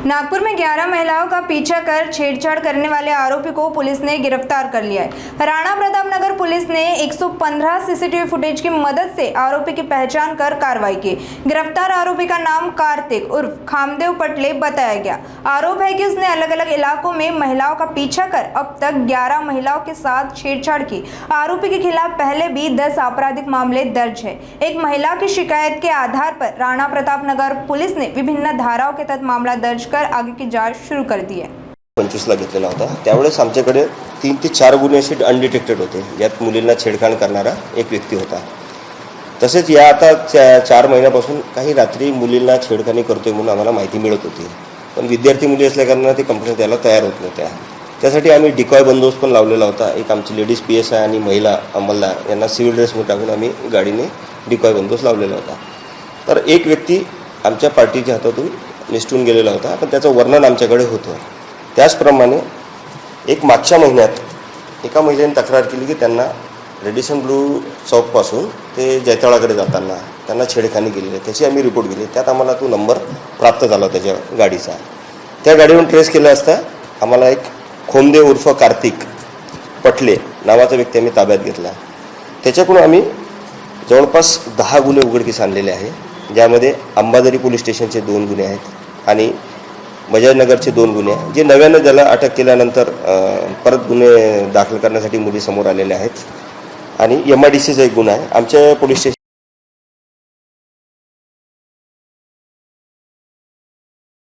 नागपुर में 11 महिलाओं का पीछा कर छेड़छाड़ करने वाले आरोपी को पुलिस ने गिरफ्तार कर लिया है। राणा प्रताप नगर पुलिस ने 115 सीसीटीवी फुटेज की मदद से आरोपी की पहचान कर कार्रवाई की। गिरफ्तार आरोपी का नाम कार्तिक उर्फ खामदेव पटले बताया गया। आरोप है कि उसने अलग अलग इलाकों में महिलाओं का पीछा कर अब तक 11 महिलाओं के साथ छेड़छाड़ की। आरोपी के खिलाफ पहले भी 10 आपराधिक मामले दर्ज है। एक महिला की शिकायत के आधार पर राणा प्रताप नगर पुलिस ने विभिन्न धाराओं के तहत मामला दर्ज कर आगे की जांच शुरू कर दी है। 25 ला घेतलेला होता। त्यावेळेस आमच्याकडे 3 ते 4 गुन्हे असे अनडिटेक्टेड होते, ज्यात मुलींना छेडखाण करणारा एक व्यक्ती होता। तसेच या आता 4 महिन्यापासून काही रात्री मुलींना छेडखाणी करतोय म्हणून आम्हाला माहिती मिळत होती, पण विद्यार्थी मुली असल्याकारणाने ते कंप्लेंट द्यायला तयार होत नव्हत्या। त्यासाठी आम्ही डिकॉय बंदोबस्त पण लावलेला होता। एक आमची लेडीज पीएसआय आणि महिला अंमलदार यांना सिव्हिल ड्रेसमध्ये टाकून आम्ही गाडीने डिकॉय बंदोबस्त लावलेला होता। तर एक व्यक्ती आमच्या पार्टीच्या हातातून निसटून गेलेला होता, पण त्याचं वर्णन आमच्याकडे होतं। त्याचप्रमाणे एक मागच्या महिन्यात एका महिलेने तक्रार केली की त्यांना रेडिसन ब्लू चौकपासून ते जैताळाकडे जाताना त्यांना छेडखानी केलेली आहे। त्याची आम्ही रिपोर्ट केली। त्यात आम्हाला तो नंबर प्राप्त झाला त्याच्या गाडीचा। त्या गाडीवरून ट्रेस केला असता आम्हाला एक खोमदेव उर्फ कार्तिक पटले नावाचा व्यक्ती आम्ही ताब्यात घेतला। त्याच्याकडून आम्ही जवळपास 10 गुन्हे उघडकीस आणलेले आहे, ज्यामध्ये अंबाझरी पोलीस स्टेशनचे 2 गुन्हे आहेत आणि बजाजनगरचे 2 गुन्हे आहेत, जे नव्यानं ज्याला अटक केल्यानंतर परत गुन्हे दाखल करण्यासाठी मुली समोर आलेले आहेत। आणि MIDCचा एक गुन्हा आहे। आमच्या पोलीस स्टेशन